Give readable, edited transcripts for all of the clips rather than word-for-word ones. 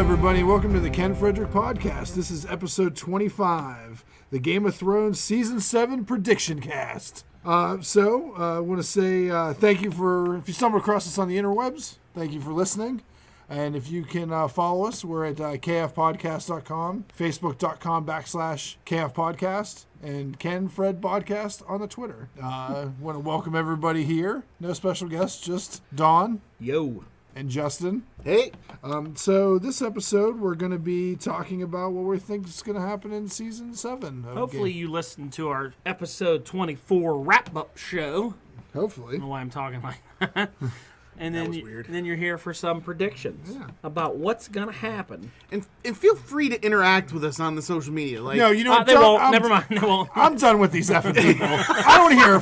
everybody. Welcome to the Ken Frederick Podcast. This is episode 25, the Game of Thrones Season 7 Prediction Cast. I want to say thank you if you stumbled across us on the interwebs, thank you for listening. And if you can follow us, we're at kfpodcast.com, facebook.com/kfpodcast, and Ken Fred Podcast on the Twitter. Want to welcome everybody here. No special guests, just Don. Yo. And Justin. Hey. So this episode, we're going to be talking about what we think is going to happen in Season 7. Hopefully you listened to our episode 24 wrap-up show. Hopefully. I don't know why I'm talking like that. And then, then you're here for some predictions about what's going to happen. And feel free to interact with us on the social media. No, you know what? They won't. Never mind. They won't. I'm done with these effing people. I don't hear a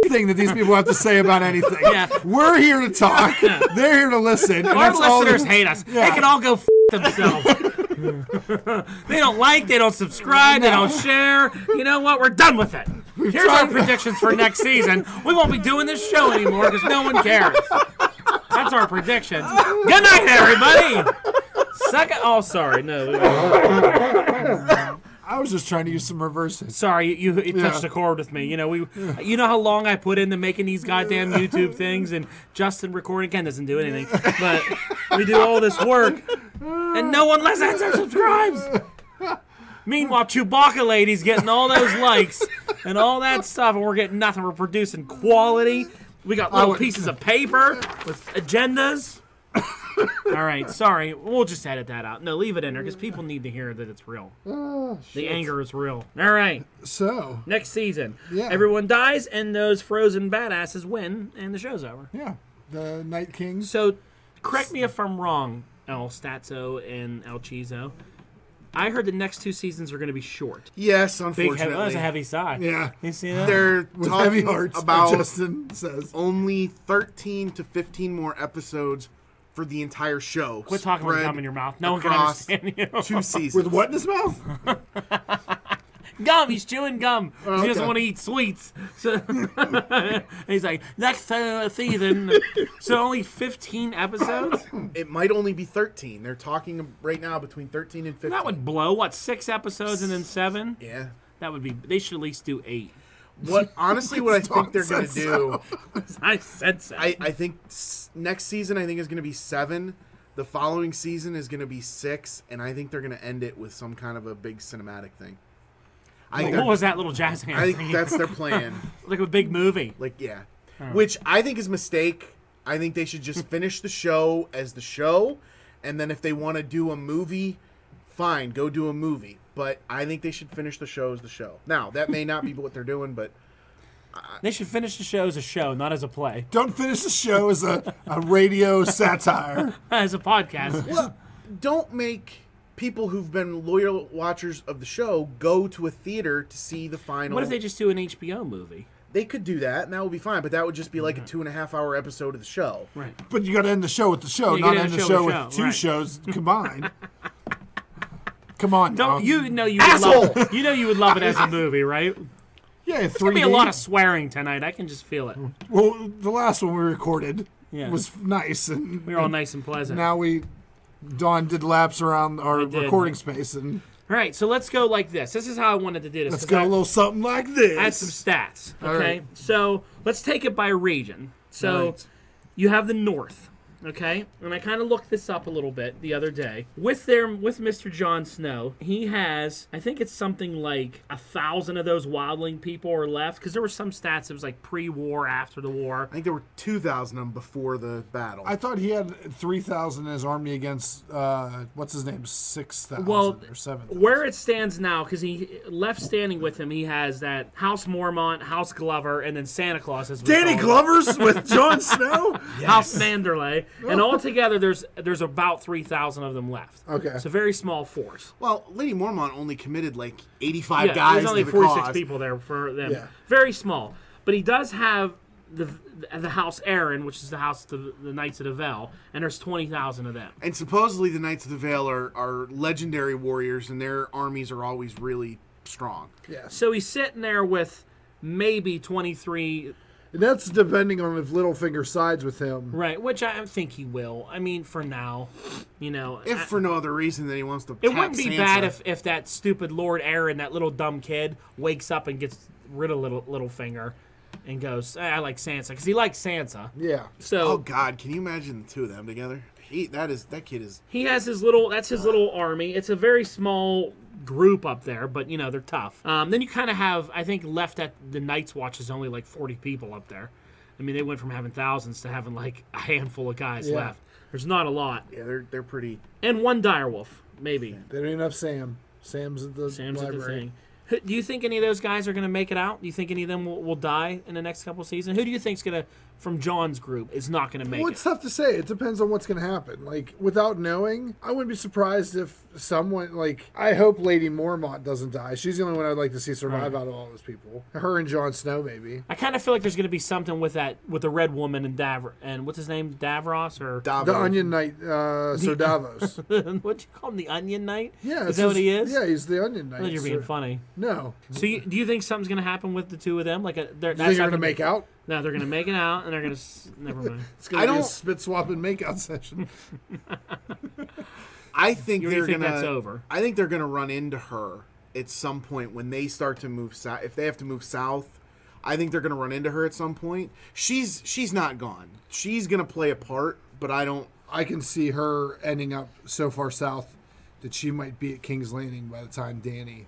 thing that these people have to say about anything. Yeah. We're here to talk. They're here to listen. And our listeners hate us. Yeah. They can all go themselves. They don't like, they don't subscribe, they don't share. You know what? We're done with it. Here's our predictions for next season. We won't be doing this show anymore because no one cares. That's our predictions. Good night, everybody. Oh, sorry. No. I was just trying to use some reversing. Sorry, you touched a chord with me. You know you know how long I put into making these goddamn YouTube things, and Justin recording. Ken doesn't do anything, but we do all this work, and no one listens or subscribes. Meanwhile, Chewbacca lady's getting all those likes and all that stuff, and we're getting nothing. We're producing quality. We got little pieces of paper with agendas. All right, sorry. We'll just edit that out. No, leave it in there because people need to hear that it's real. The anger is real. All right. So next season, everyone dies and those frozen badasses win, and the show's over. Yeah, the Night Kings. So, correct me if I'm wrong, El Stazzo and El Chizo. I heard the next two seasons are going to be short. Yes, unfortunately. That's a heavy sigh. Yeah. You see that? They're with talking heavy hearts, about Justin says. Only 13 to 15 more episodes for the entire show. Quit talking with gum in your mouth. No one can understand you. 2 seasons. With what in his mouth? Gum. He's chewing gum. He doesn't want to eat sweets. So he's like, next season. So only 15 episodes? It might only be 13. They're talking right now between 13 and 15. That would blow. What, 6 episodes and then 7? Yeah. That would be. They should at least do 8. What I think they're going to do. I said so. I think next season is going to be 7. The following season is going to be 6, and I think they're going to end it with some kind of a big cinematic thing. What was that little jazz hand? I think that's their plan. Like a big movie. Which I think is a mistake. I think they should just finish the show as the show, and then if they want to do a movie, fine, go do a movie. But I think they should finish the show as the show. Now, that may not be what they're doing, but... They should finish the show as a show, not as a play. Don't finish the show as a radio satire. As a podcast. Well, don't make people who've been loyal watchers of the show go to a theater to see the final... What if they just do an HBO movie? They could do that, and that would be fine, but that would just be like a 2.5-hour episode of the show. Right. But you got to end the show with the show, not end the show with 2 shows combined. Come on, don't you know you would love it. You know you would love it as a movie, right? Yeah, There's gonna be a lot of swearing tonight. I can just feel it. Well, the last one we recorded was nice, and we were all nice and pleasant. Now Dawn did laps around our recording space, and all right. So let's go like this. This is how I wanted to do this. Let's go a little something like this. Add some stats. Okay, so let's take it by region. So you have the North. Okay, and I kind of looked this up a little bit the other day. With Mr. Jon Snow, he has, I think it's something like 1,000 of those wildling people are left, because there were some stats that was like pre-war, after the war. I think there were 2,000 of them before the battle. I thought he had 3,000 in his army against, what's his name, 6,000 or 7,000. Where it stands now, because he left standing with him, he has that House Mormont, House Glover, and then Santa Claus. As Danny Glover's with Jon Snow? Yes. House Manderley. And altogether, there's about 3,000 of them left. Okay. It's a very small force. Well, Lady Mormont only committed like 85 guys. There's only to the 46 cause. people there for them. Yeah. Very small. But he does have the House Aaron, which is the house of the Knights of the Vale, and there's 20,000 of them. And supposedly the Knights of the Vale are legendary warriors, and their armies are always really strong. Yeah. So he's sitting there with maybe 23 And that's depending on if Littlefinger sides with him. Right, which I think he will. I mean, for now, If for no other reason than he wants to it tap wouldn't be Sansa. bad if that stupid Lord Aaron, that little dumb kid, wakes up and gets rid of Littlefinger and goes, I like Sansa, because he likes Sansa. Yeah. So Oh, God, can you imagine the two of them together? That kid is... he has his little army. It's a very small group up there, but they're tough. Then you kind of have, I think, left at the Night's Watch is only like 40 people up there. I mean, they went from having thousands to having like a handful of guys left. There's not a lot. Yeah, they're pretty... And one direwolf, maybe. They don't even have Sam. Sam's at the library. Do you think any of those guys are going to make it out? Do you think any of them will die in the next couple of seasons? Who do you think's going to, from Jon's group, is not going to make Well, it? it's tough to say. It depends on what's going to happen. Like, without knowing, I wouldn't be surprised if someone, like, I hope Lady Mormont doesn't die. She's the only one I'd like to see survive out of all those people. Her and Jon Snow, maybe. I kind of feel like there's going to be something with the Red Woman and what's his name, Davros or The Onion Knight, Sir Davos. what'd you call him, the Onion Knight? Yeah, is that what he is? Yeah, he's the Onion Knight. I thought you were being funny. No. So do you think something's going to happen with the two of them? Like, Do you think they're going to make out? No, they're going to make it out, and they're going to. Never mind. It's going to be a spit swap and make out session. I think You they're think gonna. that's over? I think they're gonna run into her at some point when they start to move south. If they have to move south, I think they're gonna run into her at some point. She's not gone. She's gonna play a part, but I don't. I can see her ending up so far south that she might be at King's Landing by the time Dany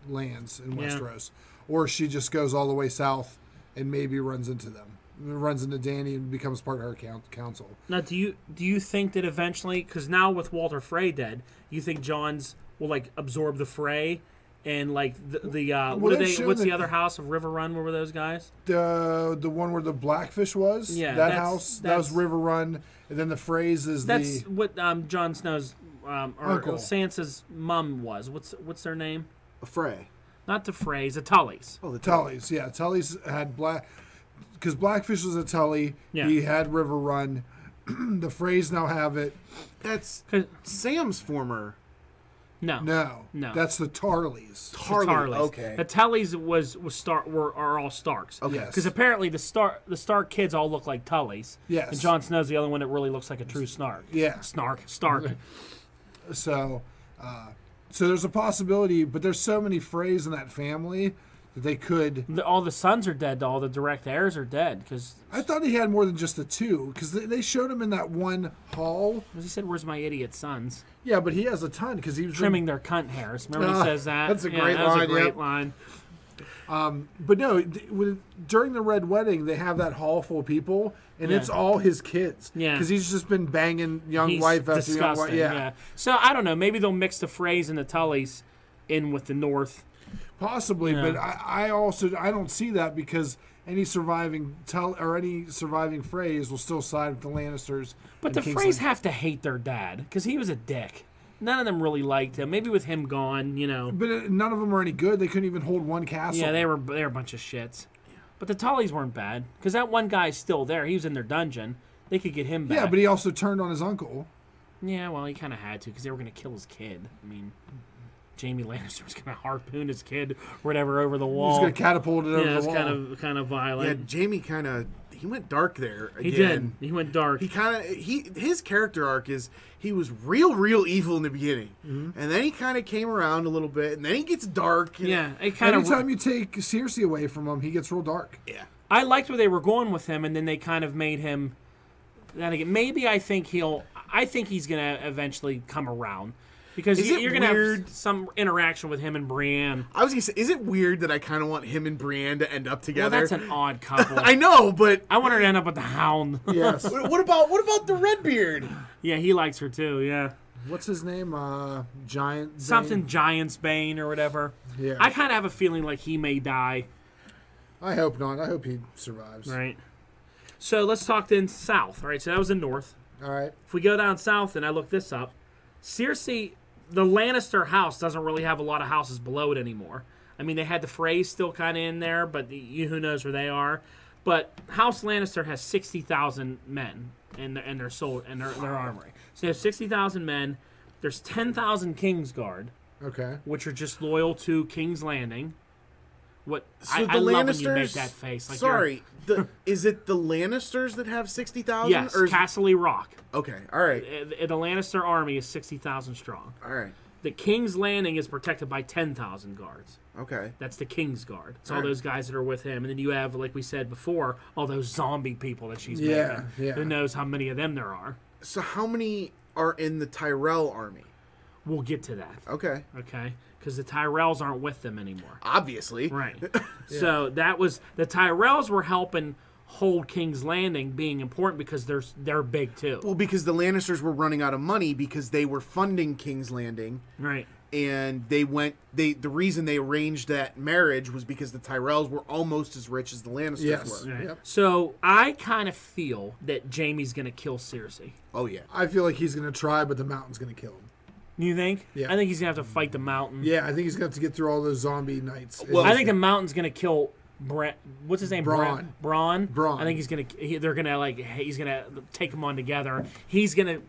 lands in Westeros, or she just goes all the way south and maybe runs into them. Runs into Dany and becomes part of her council. Now, do you think that eventually, because now with Walter Frey dead, you think Jon's will like absorb the Frey and like what's the other house of River Run? Where were those guys? The one where the Blackfish was. Yeah, that house. That was River Run, and then the Freys is that's what Jon Snow's or uncle. Sansa's mom was. What's their name? A Frey. Not the Freys, the Tullys. Oh, the Tullys. Yeah, Tullys had because Blackfish was a Tully. Yeah. He had River Run. The Freys now have it. That's Sam's former. No. That's the Tarleys. Tarly. Okay. The Tullys are all Starks. Okay. Yes. Because apparently the Stark kids all look like Tullys. Yes. And Jon Snow's the only one that really looks like a true Snark. Yeah. Stark. So there's a possibility, but there's so many Freys in that family that they could. All the sons are dead. All the direct heirs are dead. Because I thought he had more than just the two, because they showed him in that one hall. he said, "Where's my idiot sons?" Yeah, but he has a ton because he was Trimming their cunt hairs. Remember he says that? That's a Yeah, great that was line, a great yep. line. But no, during the Red Wedding, they have that hall full of people, and it's all his kids. Yeah. Because he's just been banging young He's wife after young wife. disgusting. Yeah. So I don't know. Maybe they'll mix the Freys and the Tullys in with the North. Possibly, Yeah. but I don't see that because any surviving Freys will still side with the Lannisters. But the and Freys have to hate their dad because he was a dick. None of them really liked him. Maybe with him gone, But none of them were any good. They couldn't even hold one castle. Yeah, they were a bunch of shits. But the Tullys weren't bad because that one guy's still there. He was in their dungeon. They could get him back. Yeah, but he also turned on his uncle. Yeah, well, he kind of had to because they were going to kill his kid. I mean, Jaime Lannister was going to harpoon his kid or whatever over the wall. He's going to catapult it over Yeah, the it's wall. kind of Yeah, violent. Jamie he went dark there again. He did. He went dark. His character arc is he was real evil in the beginning, and then he kind of came around a little bit, and then he gets dark. Yeah, it kind of. Anytime you take Cersei away from him, he gets real dark. Yeah. I liked where they were going with him, and then they kind of made him. Then again, maybe I think he's going to eventually come around. Because you're going to have some interaction with him and Brienne. I was going to say, is it weird that I kind of want him and Brienne to end up together? Well, that's an odd couple. I know, but I want her to end up with the Hound. Yes. what about the Redbeard? Yeah, he likes her too. Yeah. What's his name? Giant. Something Bane? Giant's Bane or whatever. Yeah. I kind of have a feeling like he may die. I hope not. I hope he survives. Right. So let's talk then south. All right. So that was the north. All right. If we go down south, and I look this up, Cersei. The Lannister house doesn't really have a lot of houses below it anymore. I mean, they had the Freys still kind of in there, but who knows where they are. But House Lannister has 60,000 men in their armory. So they have 60,000 men. There's 10,000 Kingsguard, Okay. which are just loyal to King's Landing. What So I love when you make that face. Like sorry, is it the Lannisters that have 60,000? Yes, Castle Rock. Okay, all right. The Lannister army is 60,000 strong. All right. The King's Landing is protected by 10,000 guards. Okay. That's the King's Guard. It's all Right. those guys that are with him. And then you have, like we said before, all those zombie people that she's Yeah, making. yeah. Who knows how many of them there are. So how many are in the Tyrell army? We'll get to that. Okay. Okay? Because the Tyrells aren't with them anymore. Obviously. Right. So that was... The Tyrells were helping hold King's Landing being important because they're big too. Well, because the Lannisters were running out of money because they were funding King's Landing. Right. And the reason they arranged that marriage was because the Tyrells were almost as rich as the Lannisters Yes. were. Right. Yep. So I kind of feel that Jaime's going to kill Cersei. Oh yeah. I feel like he's going to try, but the mountain's going to kill him. You think? Yeah. I think he's going to have to fight the mountain. Yeah, I think he's going to have to get through all those zombie nights. Well, I think the mountain's going to kill what's his name? Braun. Braun. Braun. I think he's going to he's going to take them on together. He's going to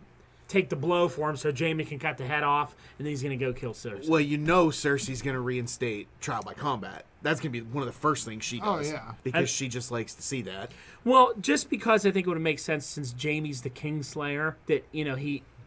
take the blow for him so Jaime can cut the head off, and then he's going to go kill Cersei. Well, Cersei's going to reinstate trial by combat. That's going to be one of the first things she does. Oh, yeah. Because she just likes to see that. Well, just because I think it would make sense since Jaime's the Kingslayer that,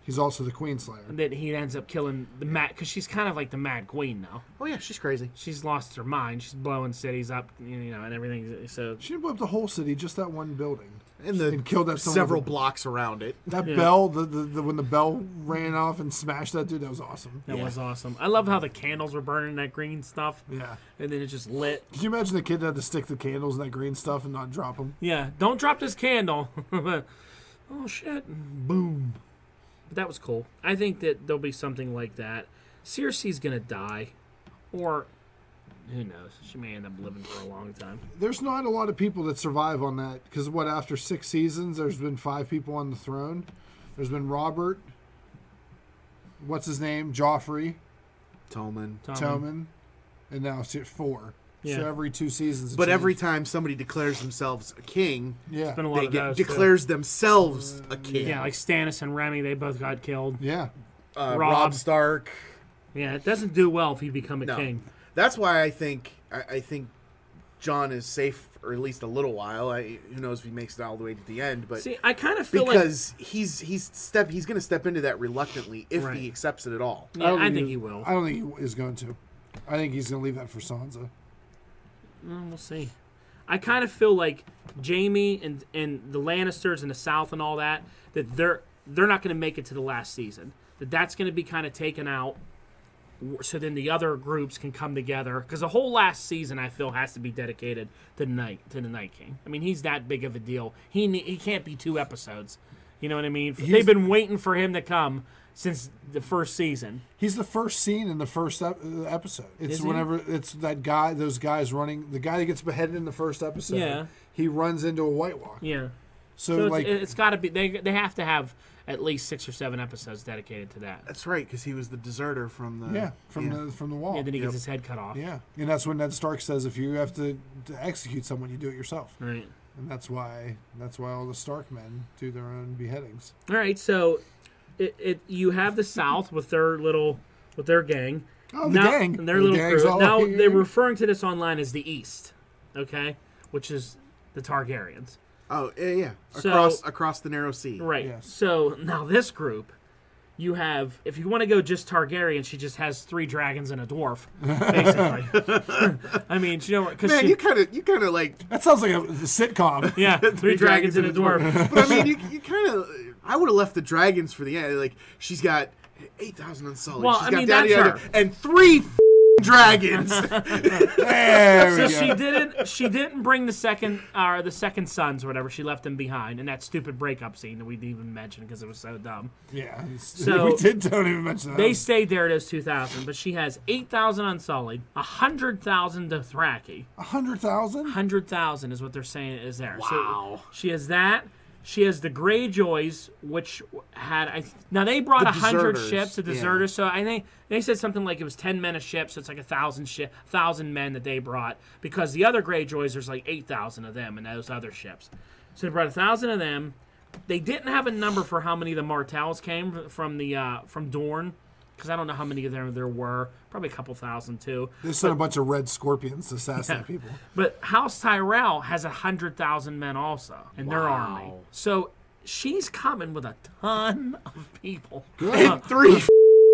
he's also the Queen Slayer. that he ends up killing the Mad... Because she's kind of like the Mad Queen now. Oh, yeah, she's crazy. She's lost her mind. She's blowing cities up, and everything. So She didn't blow up the whole city, just that one building. And killed that someone several with a- blocks around it. That bell, the when the bell ran off and smashed that dude, that was awesome. that was awesome. I love how the candles were burning that green stuff. Yeah. And then it just lit. Could you imagine the kid that had to stick the candles in that green stuff and not drop them? Yeah, don't drop this candle. Oh, shit. Boom. But that was cool. I think that there'll be something like that. Cersei's going to die. Or, who knows? She may end up living for a long time. There's not a lot of people that survive on that because after 6 seasons, there's been 5 people on the throne. There's been Robert. What's his name? Joffrey, Tommen, and now it's 4. Yeah. So every 2 seasons. it But every changes. time somebody declares themselves a king, yeah, Been a lot they of those, too. declares themselves a king. Yeah, like Stannis and Remy, they both got killed. yeah, Robb Stark. Yeah, it doesn't do well if you become a No. king. That's why I think Jon is safe for at least a little while. Who knows if he makes it all the way to the end? But See, I kind of feel because he's going to step into that reluctantly if Right. he accepts it at all. like... Yeah, I think he will. I don't think he is going to. I think he's going to leave that for Sansa. We'll see. I kind of feel like Jaime and the Lannisters in the South and all that they're not going to make it to the last season. That's going to be kind of taken out, so then the other groups can come together. Because the whole last season, I feel, has to be dedicated to the Night King. I mean, he's that big of a deal. He can't be 2 episodes. You know what I mean? They've been waiting for him to come since the first season. He's the first scene in the first episode. It's Is he? whenever it's that guy, those guys running. The guy that gets beheaded in the first episode. Yeah. He runs into a White Walker. Yeah. So So like, it's got to be. They have to have at least 6 or 7 episodes dedicated to that. That's right, because he was the deserter from the from the wall. And then he Yep. gets his head cut off. Yeah, and that's when Ned Stark says, if you have to execute someone, you do it yourself. Right. And that's why all the Stark men do their own beheadings. All right. So, you have the South with their gang. Oh, the Now- gang! And their The little gang's crew. all Now here. they're referring to this online as the East, okay, which is the Targaryens. Oh yeah. So- across the narrow sea. Right. Yes. So now this group, you have, if you want to go just Targaryen, she just has 3 dragons and a dwarf, basically. I mean, you know, because Man, you kind of like. That sounds like a sitcom. yeah, 3 dragons and a dwarf. But I mean, you kind of. I would have left the dragons for the end. Like she's got 8,000 unsullied. Well, she's I got mean, yada, that's yada, her. and 3 dragons. There So we go. she didn't bring the second sons or whatever. She left them behind in that stupid breakup scene that we didn't even mention because it was so dumb. Yeah. So- we don't even mention that. They stayed there at those 2,000, but she has 8,000 unsullied, 100,000 Dothraki. 100,000. 100,000 is what they're saying is there. Wow. So she has that. She has the Greyjoys, which had now they brought The 100 deserters, ships, the yeah. deserters. So I think they said something like it was 10 men a ship, so it's like 1,000 men that they brought because the other Greyjoys there's like 8,000 of them in those other ships. So they brought 1,000 of them. They didn't have a number for how many of the Martells came from Dorne because I don't know how many of them there were. Probably a couple thousand too. They sent a bunch of red scorpions to assassinate people. But House Tyrell has 100,000 men also in their army. So she's coming with a ton of people. And 3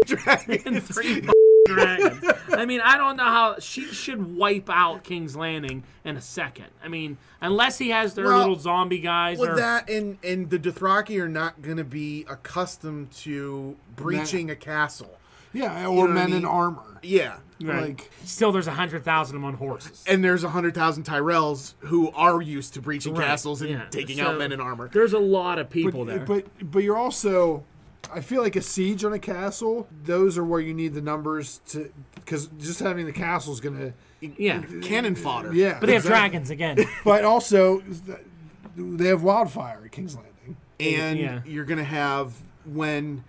dragons. And 3 dragons. I mean, I don't know how she should wipe out King's Landing in a second. I mean, unless he has their little zombie guys. Well, that and the Dothraki are not going to be accustomed to breaching a castle. Yeah, or men in armor. Yeah. Right. Like, still, there's 100,000 of them on horses. And there's 100,000 Tyrells who are used to breaching castles and taking out men in armor. There's a lot of people there. But you're also... I feel like a siege on a castle, those are where you need the numbers to... Because just having the castle is going to... Cannon fodder. Yeah. But they have dragons again. But also, they have wildfire at King's Landing. And you're going to have, when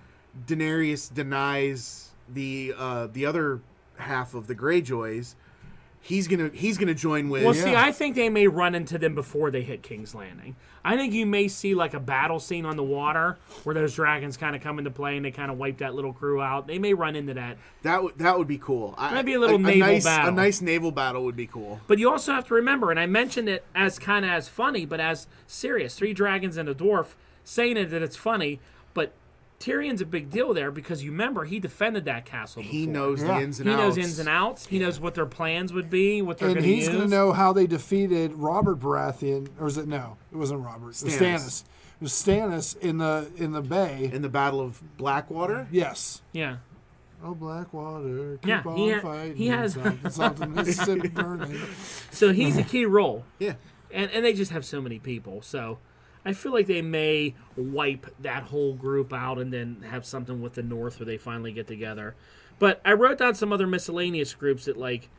Daenerys denies the other half of the Greyjoys, he's gonna join with... Well, see, I think they may run into them before they hit King's Landing. I think you may see like a battle scene on the water where those dragons kind of come into play and they kind of wipe that little crew out. They may run into that. That would be cool. Maybe a little naval battle. A nice naval battle would be cool. But you also have to remember, and I mentioned it as kind of as funny, but as serious. 3 dragons and a dwarf, saying it that it's funny, but Tyrion's a big deal there because you remember he defended that castle before. He knows the ins and outs. He knows ins and outs. He knows what their plans would be, what they're going to use. And he's going to know how they defeated Robert Baratheon, or is it no? It wasn't Robert. It was Stannis. It was Stannis in the bay. In the Battle of Blackwater? Yes. Yeah. Oh, Blackwater, keep on fighting. He has something Mississippi burning. So he's a key role. Yeah. And they just have so many people. So I feel like they may wipe that whole group out and then have something with the North where they finally get together. But I wrote down some other miscellaneous groups that, like,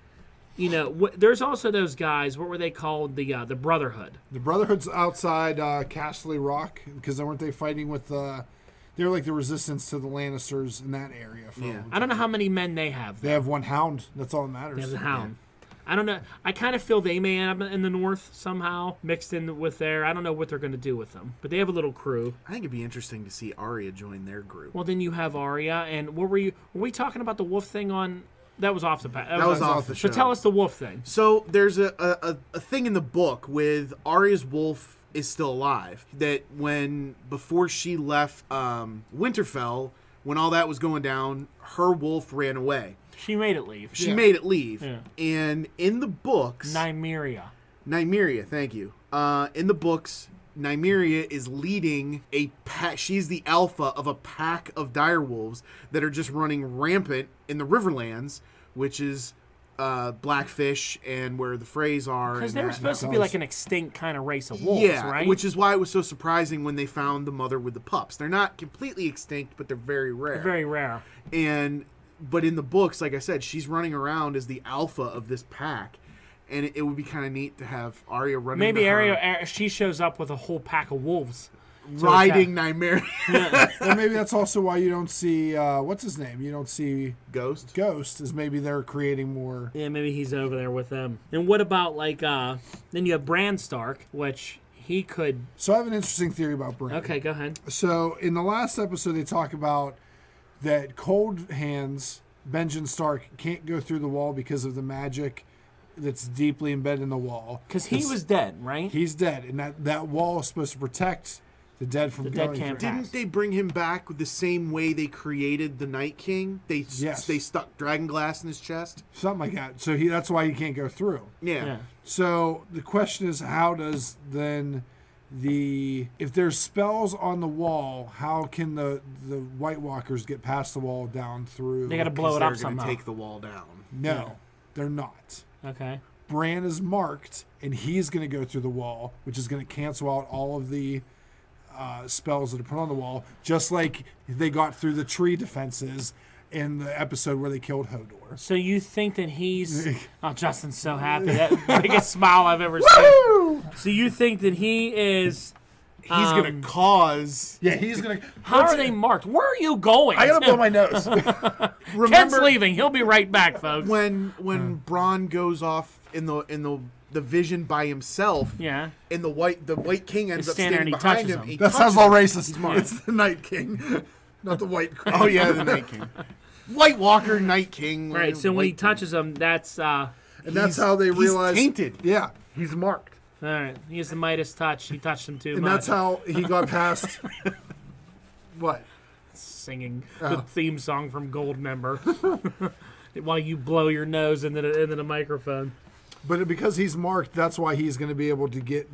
you know, there's also those guys. What were they called? The Brotherhood. The Brotherhood's outside Castle Rock because weren't they fighting with they were like the resistance to the Lannisters in that area. I don't know how many men they have. They have 1 hound. That's all that matters. They have the hound. Yeah. I don't know. I kind of feel they may end up in the North somehow, mixed in with there. I don't know what they're going to do with them. But they have a little crew. I think it'd be interesting to see Arya join their group. Well, then you have Arya. And what were we talking about the wolf thing on... That was off the That was off the show. So tell us the wolf thing. So there's a thing in the book with Arya's wolf is still alive. That before she left Winterfell, when all that was going down, her wolf ran away. She made it leave. She made it leave. Yeah. And in the books... Nymeria, thank you. In the books, Nymeria is leading a pack. She's the alpha of a pack of direwolves that are just running rampant in the Riverlands, which is Blackfish and where the Freys are. Because they were supposed to be like an extinct kind of race of wolves, right? Which is why it was so surprising when they found the mother with the pups. They're not completely extinct, but they're very rare. They're very rare. But in the books, like I said, she's running around as the alpha of this pack. And it would be kind of neat to have Arya running. Maybe Arya, she shows up with a whole pack of wolves. Riding Nymeria. Yeah. Well, maybe that's also why you don't see, what's his name? You don't see... Ghost? Ghost, is maybe they're creating more... Yeah, maybe he's over there with them. And what about, like, then you have Bran Stark, which he could... So I have an interesting theory about Bran. Okay, go ahead. So in the last episode, they talk about that Cold Hands, Benjen Stark, can't go through the wall because of the magic that's deeply embedded in the wall. Because he was dead, right? He's dead, and that wall is supposed to protect the dead from going through. Didn't they bring him back the same way they created the Night King? They stuck dragon glass in his chest? Something like that. So that's why he can't go through. Yeah. So the question is, how does then... if there's spells on the wall, how can the White Walkers get past the wall down through? They got to blow it up somehow. They're going to take the wall down. No, they're not. Okay. Bran is marked, and he's going to go through the wall, which is going to cancel out all of the spells that are put on the wall, just like they got through the tree defenses in the episode where they killed Hodor. So you think that he's... Oh, Justin's so happy. That biggest smile I've ever seen. So you think that he is... He's going to cause... Yeah, he's going to... How are they marked? Where are you going? I got to blow my nose. Ken's leaving. He'll be right back, folks. When Bronn goes off in the vision by himself, yeah, and the White King ends up standing behind him. That sounds all racist. It's the Night King, not the White King. Oh yeah, the Night King. White Walker, Night King. Right. So when he touches him, that's And that's how they realize. He's tainted. Yeah, he's marked. all right. He has the Midas touch. He touched him too And much. that's how he got past. What? Singing the theme song from Goldmember while you blow your nose into the microphone. But because he's marked, that's why he's going to be able to get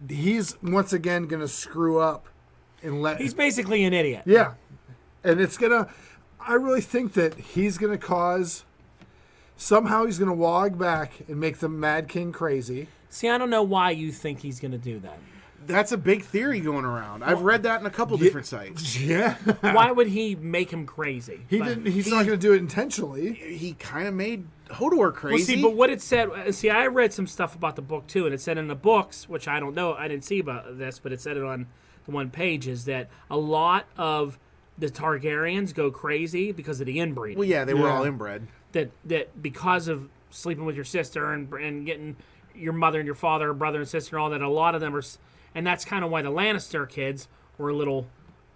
he's once again going to screw up and let. He's basically an idiot. Yeah, and it's gonna. I really think that he's going to cause. Somehow he's going to wog back and make the Mad King crazy. See, I don't know why you think he's going to do that. That's a big theory going around. I've read that in a couple different sites. Yeah, Why would he make him crazy? he didn't. He's not going to do it intentionally. He kind of made Hodor crazy. Well, see, but what it said. See, I read some stuff about the book too, and it said in the books, which I don't know, I didn't see about this, but it said it on the one page, is that a lot of the Targaryens go crazy because of the inbreeding. Well, yeah, they were Yeah. all inbred. That because of sleeping with your sister and getting your mother and your father, brother and sister, and all that, a lot of them are. And that's kind of why the Lannister kids were a little,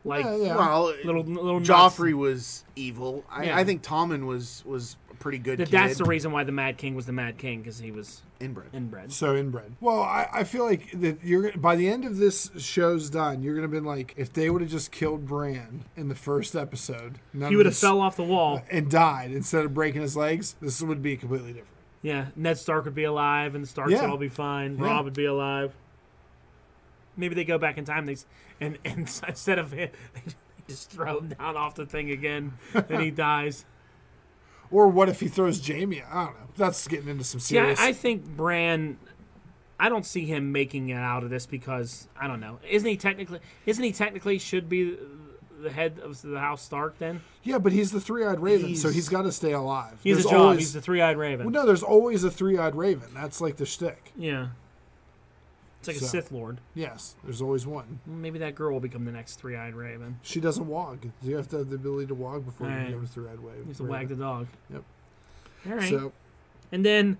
like, Yeah. Well, little nuts. Joffrey was evil. Yeah. I think Tommen was a pretty good kid. That's the reason why the Mad King was the Mad King, because he was Inbred. inbred. So inbred. Well, I feel like that you're by the end of this show's done, you're gonna be like, if they would have just killed Bran in the first episode, He would have fell off the wall. and died instead of breaking his legs. This would be completely different. Yeah, Ned Stark would be alive, and the Starks Yeah. would all be fine. Yeah. Robb would be alive. Maybe they go back in time and instead of him, they just throw him down off the thing again, and he dies. Or what if he throws Jaime? I don't know. That's getting into some See, serious. I think Bran. I don't see him making it out of this because I don't know. Isn't he technically should be the head of the House Stark then? Yeah, but he's the three-eyed raven, so he's got to stay alive. He's There's a job. always- He's the three-eyed raven. Well, no, there's always a three-eyed raven. That's like the shtick. Yeah. It's like a So. Sith Lord. Yes, there's always one. Maybe that girl will become the next three-eyed raven. She doesn't wog. You have to have the ability to wog before you Right. can go to three-eyed raven. You have to wag the dog. Yep. All right. So And then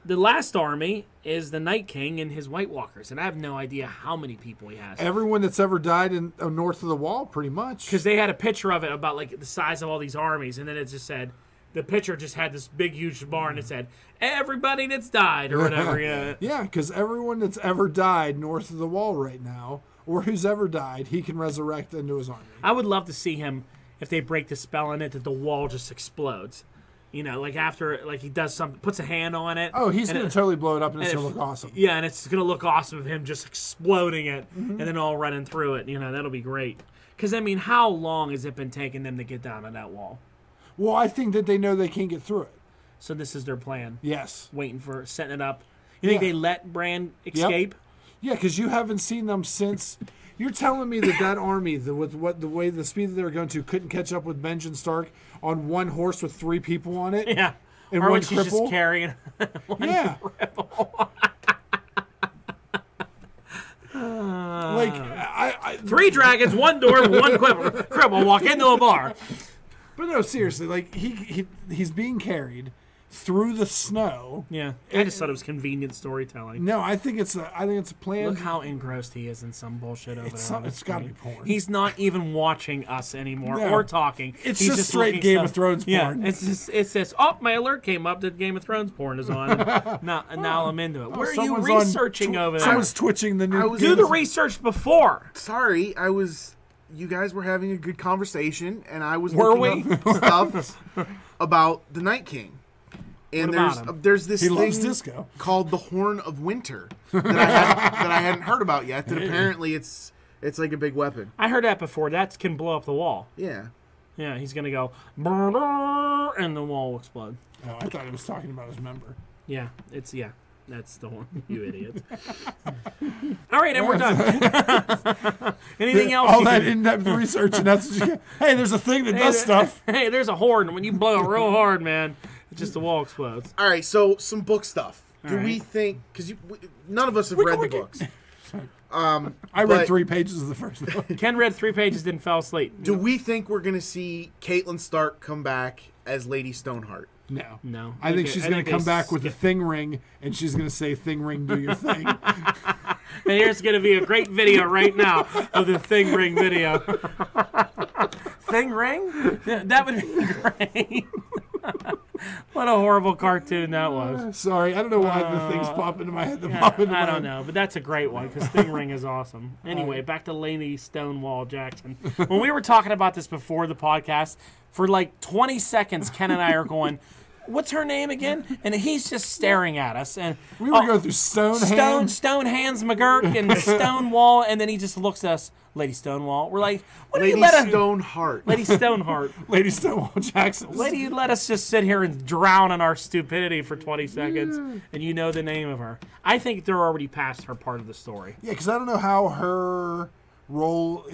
the last army is the Night King and his White Walkers. And I have no idea how many people he has. everyone that's ever died in north of the wall, pretty much. Because they had a picture of it about like the size of all these armies. And then it just said, the picture just had this big, huge bar and it said, everybody that's died or whatever. Yeah. Yeah, because everyone that's ever died north of the wall right now, or who's ever died, he can resurrect into his army. I would love to see him, if they break the spell in it, that the wall just explodes. You know, like after, like he does something, puts a hand on it. Oh, he's and going it- to totally blow it up, and it's and going it- to look awesome. Yeah, and it's going to look awesome of him just exploding it and then all running through it. You know, that'll be great. Because, I mean, how long has it been taking them to get down to that wall? Well, I think that they know they can't get through it. So this is their plan. Yes. Waiting for, setting it up. You think Yeah. they let Bran escape? Yeah, because you haven't seen them since. You're telling me that army, the way the speed that they were going to, couldn't catch up with Benjen Stark on one horse with 3 people on it? Yeah. And Or one when she's cripple? just carrying one Yeah. cripple. Like, I 3 dragons, 1 door, 1 cripple walk into a bar. but no, seriously, like he's being carried through the snow. Yeah. I just thought it was convenient storytelling. No, I think it's a plan. Look how engrossed he is in some bullshit over there. on the It's got to be screen. porn. He's not even watching us anymore No. or talking. It's He's just straight looking Game stuff. of Thrones Yeah, porn. it's just, oh, my alert came up that Game of Thrones porn is on. And now I'm into it. Where are you Someone's on researching over there? Someone's twitching the new. Do the research before. Sorry, you guys were having a good conversation, and I was Were looking up stuff about the Night King. And What about him? there's this He thing loves disco. called the Horn of Winter that I hadn't heard about yet. That apparently it's like a big weapon. I heard that before. That can blow up the wall. Yeah. Yeah, he's going to go, brrrr, and the wall will explode. Oh, I thought he was talking about his member. Yeah, that's the one, you idiot. All right, and we're done. Anything else? All you that can- in-depth research, and that's what you get. Hey, there's a thing that does stuff. Hey, there's a horn. When you blow it real hard, man, it's just the wall explodes. All right, so some book stuff. Do All we right. think? Because none of us have read the books. I read But- 3 pages of the first book. Ken read 3 pages, didn't fall asleep. Do we think we're gonna see Catelyn Stark come back as Lady Stoneheart? No. No. I think she's going to come back with a a. thing ring, and she's going to say, "Thing ring, do your thing." And here's going to be a great video right now of the Thing Ring video. Thing Ring? That would be great. What a horrible cartoon that was. Sorry, I don't know why the things pop into my head. Pop into I my don't head. know, but that's a great one because Thing Ring is awesome. Anyway, back to Lady Stonewall Jackson. When we were talking about this before the podcast, for like 20 seconds, Ken and I are going, what's her name again? And he's just staring at us. And We were going through Stone Hands McGurk and Stonewall, and then he just looks at us, Lady Stonewall. We're like, what do you Lady let us... Stoneheart. Lady Stoneheart. Lady Stonewall Jackson. Lady, you let us just sit here and drown in our stupidity for 20 seconds, and you know the name of her. I think they're already past her part of the story. Yeah, because I don't know how her role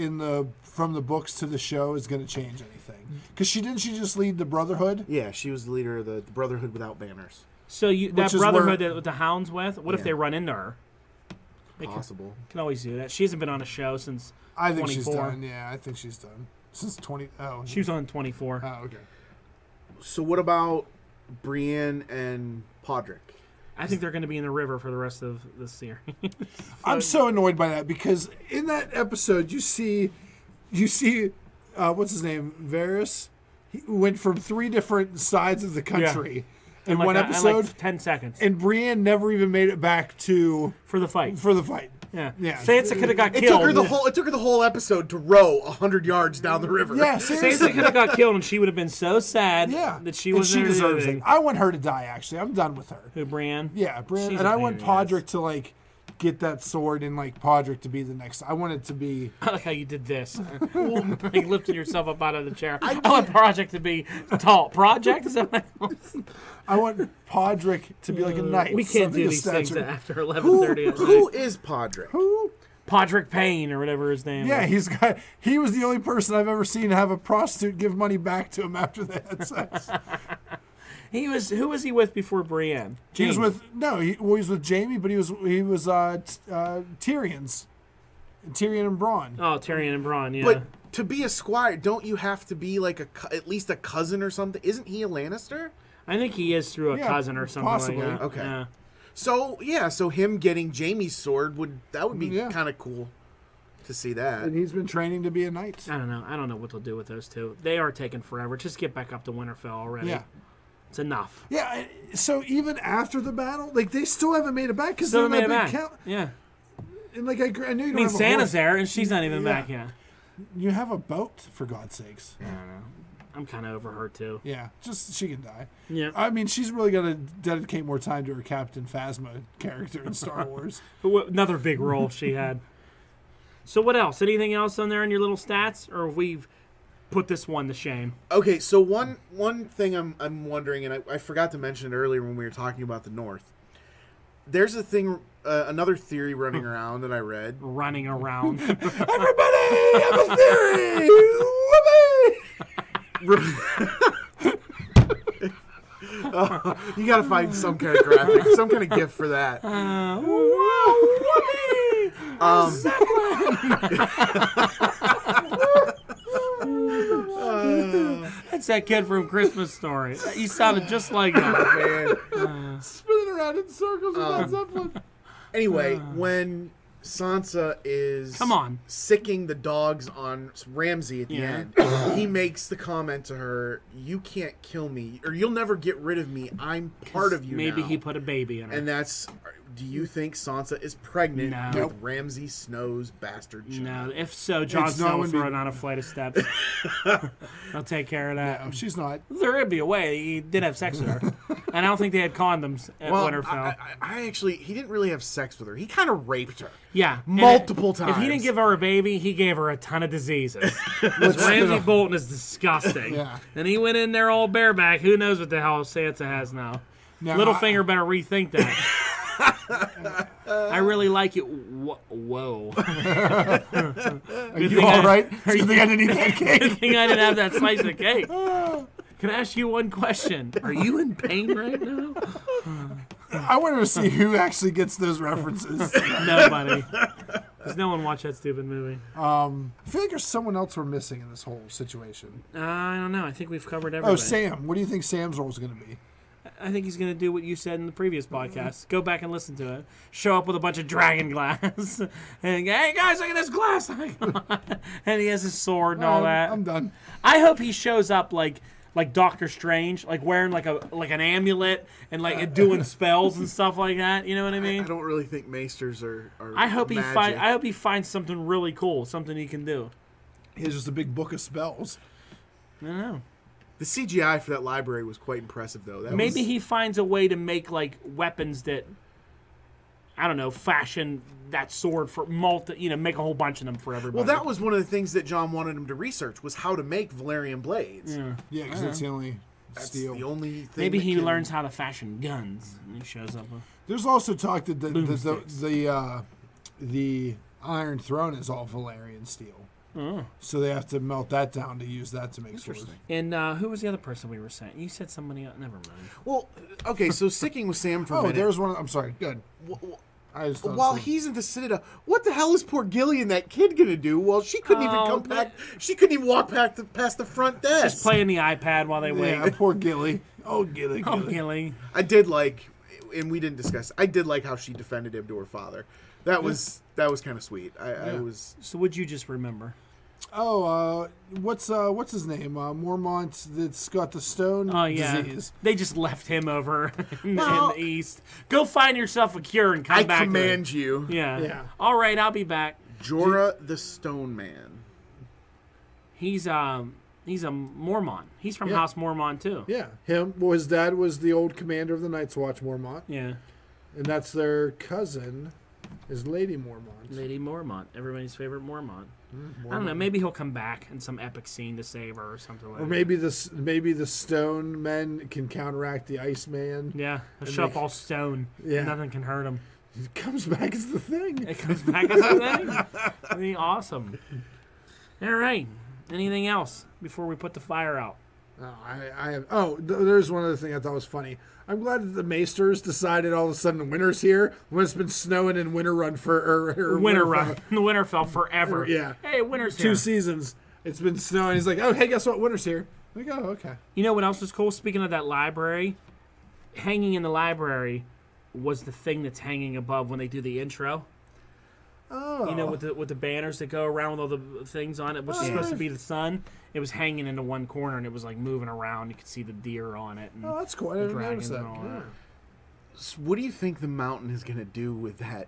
from the books to the show is going to change anything. Because she just lead the Brotherhood? Yeah, she was the leader of the Brotherhood without banners. So that is Brotherhood where- that the Hound's with, what if they run into her? They Possible. can always do that. She hasn't been on a show since I think 24. she's done. Yeah, I think she's done. Since 20... Oh. She was on 24. Oh, okay. So what about Brienne and Podrick? I think they're going to be in the river for the rest of the series. I'm so annoyed by that because in that episode you see what's his name, Varys. He went from 3 different sides of the country in one episode. In like 10 seconds. And Brienne never even made it back For the fight. Yeah. Yeah. Sansa could have got It killed. took her the whole episode to row 100 yards down the river. Yeah, Sansa seriously. could have got killed, and she would have been so sad that she And wasn't she deserves anything. it. I want her to die, actually. I'm done with her. Who, Brienne? Yeah, Brienne. She's And a I pain want in the ass. Podrick to, like, get that sword and, like, Podrick to be the next. I want it to be... I like how you did this. Like lifting yourself up out of the chair. I want Project to be tall. Project? Is that what I want Podrick to be like a knight. We can't something do of these things stature. after 11:30. Who is Podrick? Who? Podrick Payne or whatever his name Yeah, is. he was the only person I've ever seen have a prostitute give money back to him after they had sex. Who was he with before Brienne? He was Jaime. he was with Jamie, but he was Tyrion's. Tyrion and Bronn. Oh, Tyrion and Bronn, yeah. But to be a squire, don't you have to be like at least a cousin or something? Isn't he a Lannister? I think he is through a Yeah, cousin or something possibly. like that. Okay. Yeah. So him getting Jaime's sword would be Yeah. kind of cool to see that. And he's been training to be a knight. I don't know. I don't know what they'll do with those two. They are taking forever. Just get back up to Winterfell already. Yeah. It's enough. Yeah, so even after the battle, like, they still haven't made it back because Still they're made it that big back. count. Yeah. And, like, I knew you I mean, don't have a Santa's horse. there, and she's not even Yeah. back yet. You have a boat, for God's sakes. I don't know. I'm kind of over her, too. Yeah, just she can die. Yeah. I mean, she's really going to dedicate more time to her Captain Phasma character in Star Wars. Another big role she had. So what else? Anything else on there in your little stats? Or have we put this one to shame? Okay, so one thing I'm wondering, and I forgot to mention it earlier when we were talking about the North. There's a thing, another theory running around that I read. Running around. Everybody, I have a theory! You got to find some kind of graphic, some kind of gift for that. That's that kid from Christmas Story. He sounded just like that. Man. Spinning around in circles with that Zeppelin. Anyway, when Sansa is Come on. sicking the dogs on Ramsay at the Yeah. end, he makes the comment to her, "You can't kill me, or you'll never get rid of me. I'm part of you Maybe now." he put a baby in her. And that's. Do you think Sansa is pregnant No. with Ramsay Snow's bastard child? No, if so, Jon It's Snow not will when throw we- it on a flight of steps. I'll take care of that. No, she's not. There would be a way. He did have sex with her. And I don't think they had condoms at Winterfell. I actually, he didn't really have sex with her. He kind of raped her. Yeah. And Multiple If he times. didn't give her a baby, he gave her a ton of diseases. Because Ramsay Bolton is disgusting. Yeah. And he went in there all bareback. Who knows what the hell Sansa has now? Now, Littlefinger better rethink that. I really like it. Whoa. Are you all right? Are you think I didn't eat that Good cake? thing I didn't have that slice of cake. Can I ask you one question? Are you in pain right now? I wanted to see who actually gets those references. Nobody. Does no one watch that stupid movie? I feel like there's someone else we're missing in this whole situation. I don't know. I think we've covered everything. Oh, Sam. What do you think Sam's role is going to be? I think he's going to do what you said in the previous podcast. Go back and listen to it. Show up with a bunch of dragon glass. And, hey, guys, look at this glass I got. And he has his sword and all that. I'm done. I hope he shows up like Doctor Strange, like wearing like an amulet and like doing spells and stuff like that. You know what I mean? I don't really think maesters are I hope magic. he finds something really cool, something he can do. He has just a big book of spells. I don't know. The CGI for that library was quite impressive, though. Maybe he finds a way to make like weapons that, I don't know, fashion that sword for make a whole bunch of them for everybody. Well, that was one of the things that John wanted him to research was how to make Valerian blades. Yeah, because that's the only That's steel. the only thing. Maybe that he can- learns how to fashion guns and he shows up. There's also talk that Boomsticks. the Iron Throne is all Valerian steel. Oh. So they have to melt that down to use that to make swords. And who was the other person we were saying? You said somebody else. Never mind. Well, okay, so sticking with Sam for a Oh, minute. there's one. I'm sorry. Good. I just thought While so. he's in the Citadel, what the hell is poor Gilly and that kid gonna do? Well, she couldn't even Oh, come back. She couldn't even walk past the front desk. Just playing the iPad while they wait. Yeah, poor Gilly. Oh, Gilly. Oh, Gilly. Gilly. I did like, and we didn't discuss. I did like how she defended him to her father. That was kind of sweet. I was. So what'd you just remember? Oh, what's his name? Mormont that's got the stone disease. They just left him over in Well- the east. Go find yourself a cure and come I back. command you, Yeah. Yeah. All right, I'll be back. Jorah the Stone Man. He's a Mormont. He's from Yeah. House Mormont too. Yeah, him. Well, his dad was the old commander of the Night's Watch, Mormont, Yeah. and that's their cousin, is Lady Mormont. Lady Mormont, everybody's favorite Mormont. I don't know. Maybe he'll come back in some epic scene to save her or something like Or that. maybe the stone men can counteract the Iceman. Yeah, he'll And show up they- all stone. Yeah. Nothing can hurt him. He comes back as the thing. It comes back as a thing. That'd be awesome. All right. Anything else before we put the fire out? I have. Oh, there's one other thing I thought was funny. I'm glad that the Maesters decided all of a sudden winter's here when it's been snowing in Winterrun for Winterfell. The Winterfell forever. Yeah. Hey, winter's 2 here. seasons. It's been snowing. He's like, oh, hey, guess what? Winter's here. We go. Okay. You know what else was cool? Speaking of that library, hanging in the library was the thing that's hanging above when they do the intro. Oh. You know, with the banners that go around with all the things on it, which is supposed to be the sun. It was hanging into one corner and it was like moving around. You could see the deer on it. And Oh, that's cool. I didn't notice dragons that. and all Yeah. that. So what do you think the Mountain is gonna do with that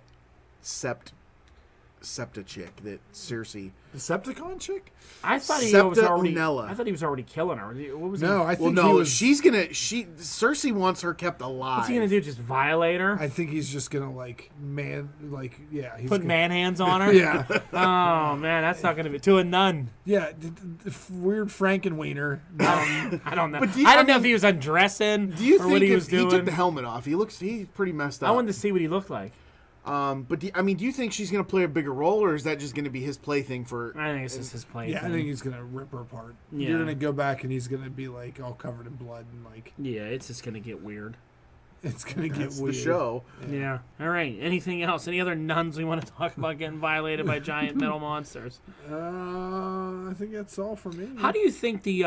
Septa chick that Cersei? Decepticon chick? I thought he Septa was already. Unella. I thought he was already killing her. What was No, he? I Well, think no, he was. Cersei wants her kept alive. What's he gonna do? Just violate her? I think he's just gonna he's Put gonna, man hands on her? Yeah, Oh man, that's not gonna be to a nun. yeah. Weird Frankenweiner. I don't know. But do you- I don't I know mean, if he was undressing Do you or think what he if was doing. he took the helmet off, he's pretty messed up. I wanted to see what he looked like. But do you think she's gonna play a bigger role, or is that just gonna be his plaything for? I think it's just his play. Yeah, I thing. think he's gonna rip her apart. Yeah. You're gonna go back and he's gonna be like all covered in blood and like Yeah, it's just gonna get weird. it's gonna get That's weird. the show. Yeah. All right. Anything else? Any other nuns we want to talk about getting violated by giant metal monsters? I think that's all for me. How do you think the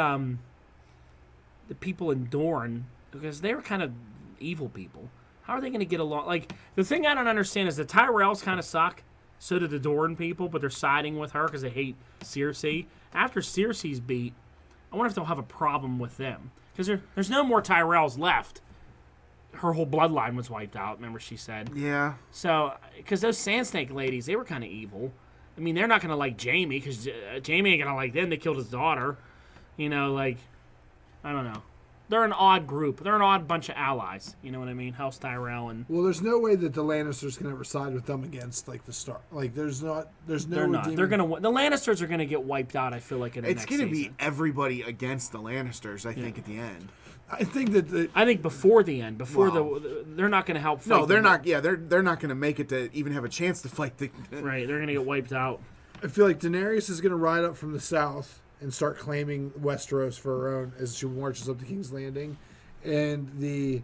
people in Dorne, because they were kind of evil people, how are they going to get along? Like, the thing I don't understand is the Tyrells kind of suck. So do the Dorne people, but they're siding with her because they hate Cersei. After Cersei's beat, I wonder if they'll have a problem with them. Because there's no more Tyrells left. Her whole bloodline was wiped out, remember she said. Yeah. So, because those Sand Snake ladies, they were kind of evil. I mean, they're not going to like Jaime, because Jaime ain't going to like them. They killed his daughter. You know, like, I don't know. They're an odd group. They're an odd bunch of allies. You know what I mean? House Tyrell and... Well, there's no way that the Lannisters can ever side with them against like the Stark. Like, there's no. They're not. redeeming- They're gonna. The Lannisters are gonna get wiped out. I feel like in the It's next gonna season. be everybody against the Lannisters. I think at the end. I think that I think before the end, Wow. they're not gonna help. Fight No, they're them. not. Yeah, they're not gonna make it to even have a chance to fight the. Right, they're gonna get wiped out. I feel like Daenerys is gonna ride up from the south and start claiming Westeros for her own as she marches up to King's Landing, and the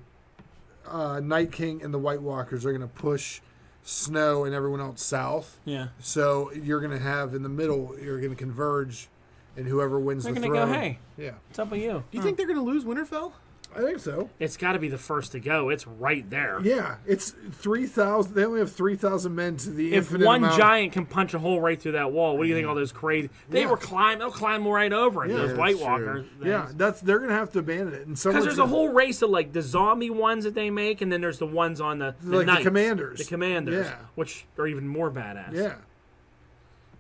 Night King and the White Walkers are gonna push Snow and everyone else south. Yeah, So you're gonna have in the middle, you're gonna converge, and whoever wins they're the gonna throne. go. Hey, Yeah. what's up with you? Do you think they're gonna lose Winterfell? I think so. It's got to be the first to go. It's right there. Yeah, it's 3,000. They only have 3,000 men to the If infinite one amount. giant can punch a hole right through that wall, what do you think all those crazy... They'll climb right over it, Yeah, those that's White true. Walkers. Yeah, they're going to have to abandon it. Because there's a whole race of, like, the zombie ones that they make, and then there's the ones on the like knights, the commanders. The commanders, Yeah. which are even more badass. Yeah.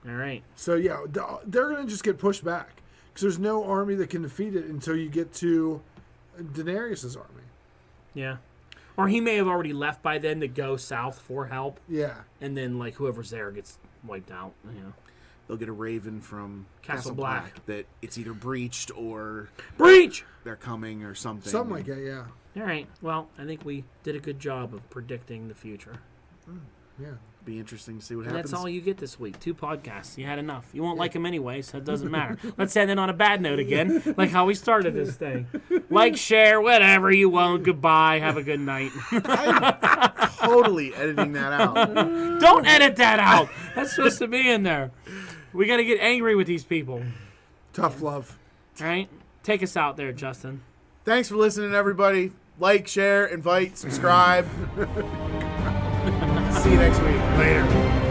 All right. So, yeah, they're going to just get pushed back. Because there's no army that can defeat it until you get to Daenerys' army. Yeah. Or he may have already left by then to go south for help, Yeah. and then, like, whoever's there gets wiped out. Yeah. They'll get a raven from Castle Black. that it's either breached or Breach! they're coming or something. Something like that, yeah. All right. Well, I think we did a good job of predicting the future. Yeah. Be interesting to see what And happens. that's all you get this week. 2 podcasts. You had enough. You won't like them anyway, so it doesn't matter. Let's end it on a bad note again, like how we started this thing. Like, share, whatever you won't. Goodbye. Have a good night. Totally editing that out. Don't edit that out. That's supposed to be in there. We got to get angry with these people. Tough love. All right? Take us out there, Justin. Thanks for listening, everybody. Like, share, invite, subscribe. See you next week. Later.